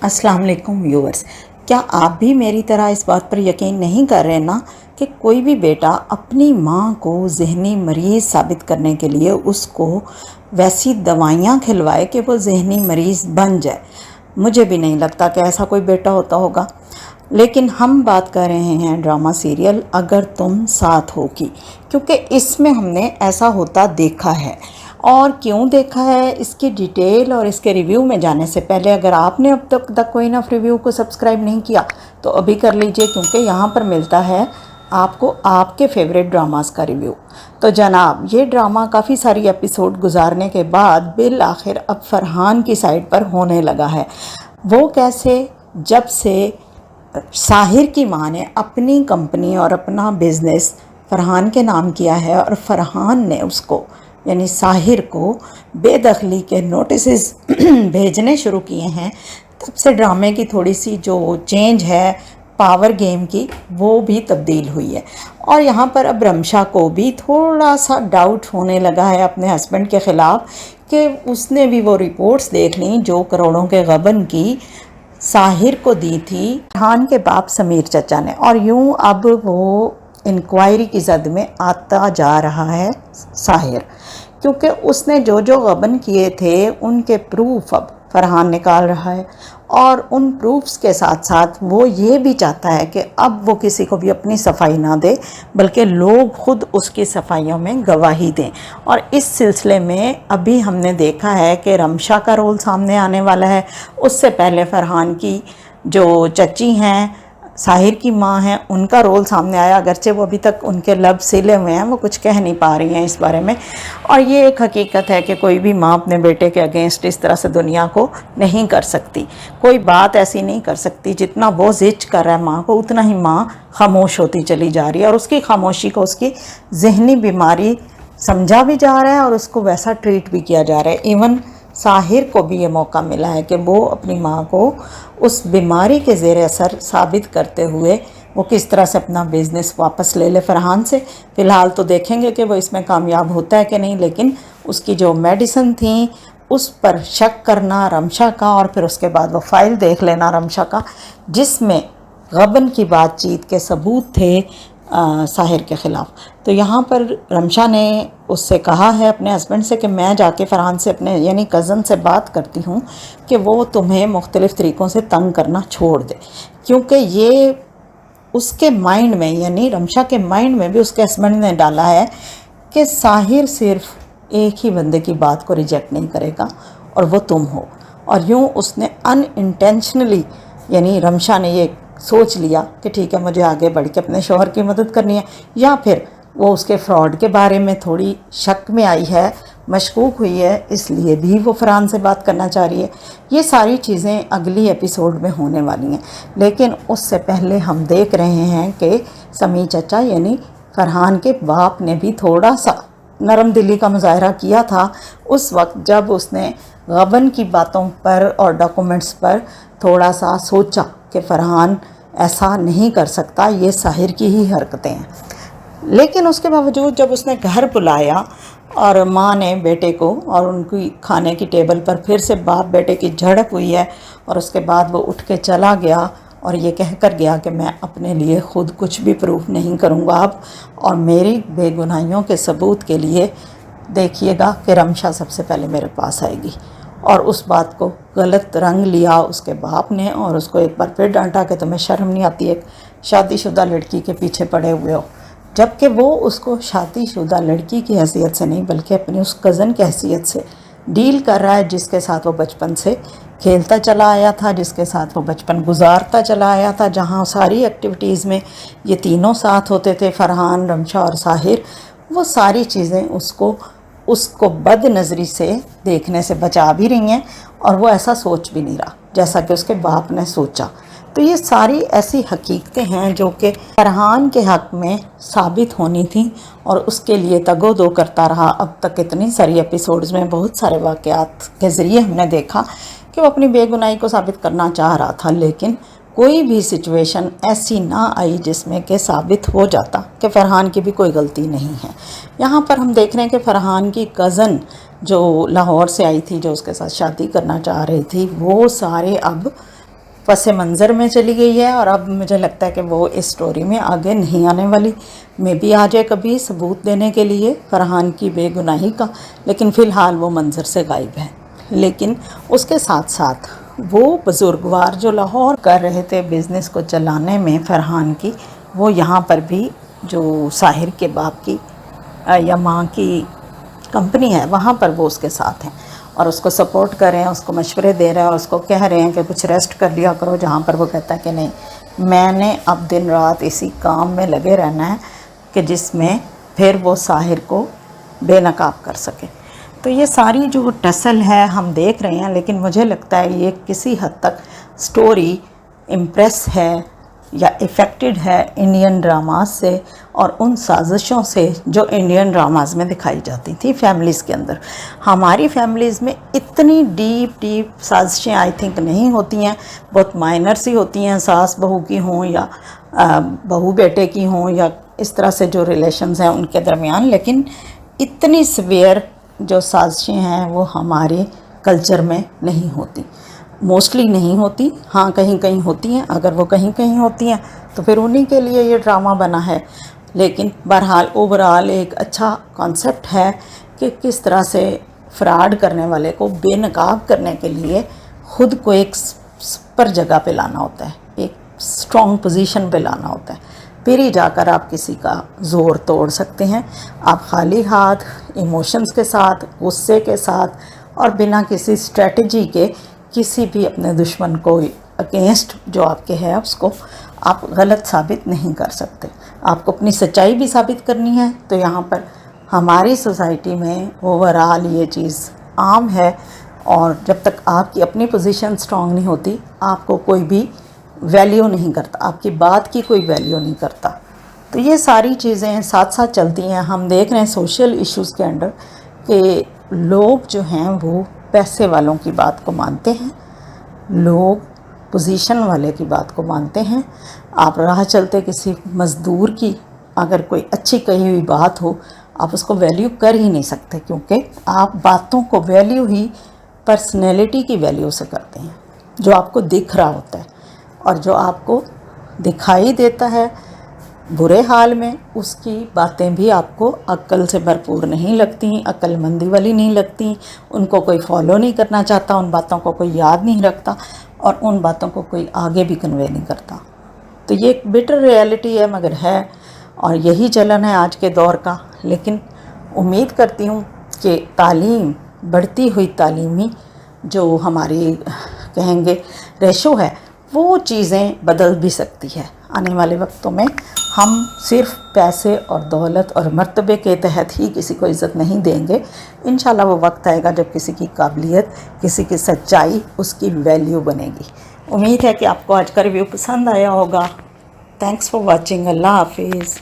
अस्सलाम वालेकुम व्यूअर्स। क्या आप भी मेरी तरह इस बात पर यकीन नहीं कर रहे ना कि कोई भी बेटा अपनी माँ को ज़हनी मरीज़ साबित करने के लिए उसको वैसी दवाइयाँ खिलवाए कि वो ज़हनी मरीज़ बन जाए। मुझे भी नहीं लगता कि ऐसा कोई बेटा होता होगा। लेकिन हम बात कर रहे हैं ड्रामा सीरियल अगर तुम साथ हो की, क्योंकि इसमें हमने ऐसा होता देखा है। और क्यों देखा है इसकी डिटेल और इसके रिव्यू में जाने से पहले अगर आपने अब तक कोई ना रिव्यू को सब्सक्राइब नहीं किया तो अभी कर लीजिए, क्योंकि यहाँ पर मिलता है आपको आपके फेवरेट ड्रामास का रिव्यू। तो जनाब, ये ड्रामा काफ़ी सारी एपिसोड गुजारने के बाद बिल आखिर अब फरहान की साइड पर होने लगा है। वो कैसे? जब से साहिर की माँ ने अपनी कंपनी और अपना बिज़नेस फरहान के नाम किया है और फरहान ने उसको यानी साहिर को बेदखली के नोटिस भेजने शुरू किए हैं, तब से ड्रामे की थोड़ी सी जो चेंज है पावर गेम की वो भी तब्दील हुई है। और यहाँ पर अब रमशा को भी थोड़ा सा डाउट होने लगा है अपने हस्बैंड के ख़िलाफ़ कि उसने भी वो रिपोर्ट्स देख ली जो करोड़ों के गबन की साहिर को दी थी फरहान के बाप समीर चचा ने। और यूँ अब वो इंक्वायरी की जद में आता जा रहा है साहिर, क्योंकि उसने जो जो गबन किए थे उनके प्रूफ अब फरहान निकाल रहा है। और उन प्रूफ्स के साथ साथ वो ये भी चाहता है कि अब वो किसी को भी अपनी सफाई ना दे, बल्कि लोग खुद उसकी सफाइयों में गवाही दें। और इस सिलसिले में अभी हमने देखा है कि रमशा का रोल सामने आने वाला है। उससे पहले फरहान की जो चची हैं, साहिर की माँ हैं, उनका रोल सामने आया, अगरचे वो अभी तक उनके लब सिले हुए हैं, वो कुछ कह नहीं पा रही हैं इस बारे में। और ये एक हकीकत है कि कोई भी माँ अपने बेटे के अगेंस्ट इस तरह से दुनिया को नहीं कर सकती, कोई बात ऐसी नहीं कर सकती। जितना वो जिद कर रहा है माँ को, उतना ही माँ खामोश होती चली जा रही है। और उसकी खामोशी को उसकी जहनी बीमारी समझा भी जा रहा है और उसको वैसा ट्रीट भी किया जा रहा है। इवन साहिर को भी ये मौका मिला है कि वो अपनी माँ को उस बीमारी के ज़ेर असर साबित करते हुए वो किस तरह से अपना बिज़नेस वापस ले ले फरहान से। फ़िलहाल तो देखेंगे कि वो इसमें कामयाब होता है कि नहीं, लेकिन उसकी जो मेडिसिन थी उस पर शक करना रमशा का, और फिर उसके बाद वो फ़ाइल देख लेना रमशा का जिसमें गबन की बातचीत के सबूत थे साहिर के ख़िलाफ़। तो यहाँ पर रमशा ने उससे कहा है अपने हस्बैंड से कि मैं जाके फरहान से अपने यानी कज़न से बात करती हूँ कि वो तुम्हें मुख्तलिफ़ तरीक़ों से तंग करना छोड़ दे, क्योंकि ये उसके माइंड में यानी रमशा के माइंड में भी उसके हस्बैंड ने डाला है कि साहिर सिर्फ एक ही बंदे की बात को रिजेक्ट नहीं करेगा और वो तुम हो। और यूँ उसने अनइंटेंशनली यानी रमशा ने ये सोच लिया कि ठीक है, मुझे आगे बढ़ के अपने शौहर की मदद करनी है, या फिर वो उसके फ्रॉड के बारे में थोड़ी शक में आई है, मशकूक हुई है, इसलिए भी वो फरहान से बात करना चाह रही है। ये सारी चीज़ें अगली एपिसोड में होने वाली हैं, लेकिन उससे पहले हम देख रहे हैं कि समी चचा यानी फरहान के बाप ने भी थोड़ा सा नरम दिली का मुजाहरा किया था उस वक्त जब उसने गबन की बातों पर और डॉक्यूमेंट्स पर थोड़ा सा सोचा कि फरहान ऐसा नहीं कर सकता, ये साहिर की ही हरकतें हैं। लेकिन उसके बावजूद जब उसने घर बुलाया और माँ ने बेटे को, और उनकी खाने की टेबल पर फिर से बाप बेटे की झड़प हुई है, और उसके बाद वो उठ के चला गया और ये कह कर गया कि मैं अपने लिए ख़ुद कुछ भी प्रूफ नहीं करूँगा अब, और मेरी बेगुनाहियों के सबूत के लिए देखिएगा कि रमशा सबसे पहले मेरे पास आएगी। और उस बात को गलत रंग लिया उसके बाप ने और उसको एक बार फिर डांटा कि तुम्हें शर्म नहीं आती एक शादीशुदा लड़की के पीछे पड़े हुए हो, जबकि वो उसको शादीशुदा लड़की की हैसियत से नहीं बल्कि अपनी उस कज़न की हैसियत से डील कर रहा है, जिसके साथ वो बचपन से खेलता चला आया था, जिसके साथ वो बचपन गुजारता चला आया था, जहाँ सारी एक्टिविटीज़ में ये तीनों साथ होते थे, फरहान, रमशा और साहिर। वो सारी चीज़ें उसको बद नज़री से देखने से बचा भी रही हैं, और वो ऐसा सोच भी नहीं रहा जैसा कि उसके बाप ने सोचा। तो ये सारी ऐसी हकीकतें हैं जो कि फरहान के हक़ में साबित होनी थी, और उसके लिए तगो-दो करता रहा। अब तक इतनी सारी एपिसोड्स में बहुत सारे वाक़यात के ज़रिए हमने देखा कि वो अपनी बेगुनाही को साबित करना चाह रहा था, लेकिन कोई भी सिचुएशन ऐसी ना आई जिसमें कि साबित हो जाता कि फरहान की भी कोई गलती नहीं है। यहाँ पर हम देख रहे हैं कि फरहान की कज़न जो लाहौर से आई थी, जो उसके साथ शादी करना चाह रही थी, वो सारे अब پس منظر میں چلی گئی ہے اور اب مجھے لگتا ہے کہ وہ اس سٹوری میں آگے نہیں آنے والی. میں بھی آ جائے کبھی ثبوت دینے کے لیے فرحان کی بے گناہی کا، لیکن فی الحال وہ منظر سے غائب ہے. لیکن اس کے ساتھ ساتھ وہ بزرگوار جو لاہور کر رہے تھے بزنس کو چلانے میں فرحان کی، وہ یہاں پر بھی جو ساحر کے باپ کی یا ماں کی کمپنی ہے وہاں پر وہ اس کے ساتھ ہیں اور اس کو سپورٹ کر رہے ہیں، اس کو مشورے دے رہے ہیں اور اس کو کہہ رہے ہیں کہ کچھ ریسٹ کر لیا کرو، جہاں پر وہ کہتا ہے کہ نہیں، میں نے اب دن رات اسی کام میں لگے رہنا ہے کہ جس میں پھر وہ ساحر کو بے نقاب کر سکے. تو یہ ساری جو ٹسل ہے ہم دیکھ رہے ہیں، لیکن مجھے لگتا ہے یہ کسی حد تک سٹوری امپریس ہے یا افیکٹڈ ہے انڈین ڈراماز سے اور ان سازشوں سے جو انڈین ڈراماز میں دکھائی جاتی تھی فیملیز کے اندر. ہماری فیملیز میں اتنی ڈیپ سازشیں آئی تھنک نہیں ہوتی ہیں، بہت مائنر سی ہوتی ہیں، ساس بہو کی ہوں یا بہو بیٹے کی ہوں یا اس طرح سے جو ریلیشنز ہیں ان کے درمیان، لیکن اتنی سویئر جو سازشیں ہیں وہ ہمارے کلچر میں نہیں ہوتی، موسٹلی نہیں ہوتی. ہاں کہیں کہیں ہوتی ہیں، اگر وہ کہیں کہیں ہوتی ہیں تو پھر انہی کے لیے یہ ڈرامہ بنا ہے. لیکن بہرحال اوورآل ایک اچھا کانسیپٹ ہے کہ کس طرح سے فراڈ کرنے والے کو بے نقاب کرنے کے لیے خود کو ایک پر جگہ پہ لانا ہوتا ہے، ایک اسٹرانگ پوزیشن پہ لانا ہوتا ہے، پھر ہی جا کر آپ کسی کا زور توڑ سکتے ہیں. آپ خالی ہاتھ ایموشنز کے ساتھ، غصے کے ساتھ اور بنا کسی اسٹریٹجی کے کسی بھی اپنے دشمن کو اگینسٹ جو آپ کے ہے اس کو آپ غلط ثابت نہیں کر سکتے. آپ کو اپنی سچائی بھی ثابت کرنی ہے تو یہاں پر ہماری سوسائٹی میں اوورآل یہ چیز عام ہے، اور جب تک آپ کی اپنی پوزیشن سٹرونگ نہیں ہوتی آپ کو کوئی بھی ویلیو نہیں کرتا، آپ کی بات کی کوئی ویلیو نہیں کرتا. تو یہ ساری چیزیں ساتھ ساتھ چلتی ہیں. ہم دیکھ رہے ہیں سوشل ایشوز کے انڈر کہ لوگ جو ہیں وہ پیسے والوں کی بات کو مانتے ہیں، لوگ پوزیشن والے کی بات کو مانتے ہیں. آپ راہ چلتے کسی مزدور کی اگر کوئی اچھی کہی ہوئی بات ہو آپ اس کو ویلیو کر ہی نہیں سکتے، کیونکہ آپ باتوں کو ویلیو ہی پرسنالٹی کی ویلیو سے کرتے ہیں، جو آپ کو دکھ رہا ہوتا ہے اور جو آپ کو دکھائی دیتا ہے برے حال میں، اس کی باتیں بھی آپ کو عقل سے بھرپور نہیں لگتی، عقل مندی والی نہیں لگتی، ان کو کوئی فالو نہیں کرنا چاہتا، ان باتوں کو کوئی یاد نہیں رکھتا اور ان باتوں کو کوئی آگے بھی کنوے نہیں کرتا. تو یہ ایک بٹر ریالٹی ہے مگر ہے، اور یہی چلن ہے آج کے دور کا. لیکن امید کرتی ہوں کہ تعلیم، بڑھتی ہوئی تعلیمی جو ہماری کہیں گے ریشو ہے، وہ چیزیں بدل بھی سکتی ہے. آنے والے وقتوں میں ہم صرف پیسے اور دولت اور مرتبے کے تحت ہی کسی کو عزت نہیں دیں گے. انشاءاللہ وہ وقت آئے گا جب کسی کی قابلیت، کسی کی سچائی اس کی ویلیو بنے گی. امید ہے کہ آپ کو آج کا ریویو پسند آیا ہوگا. Thanks for watching. اللہ حافظ.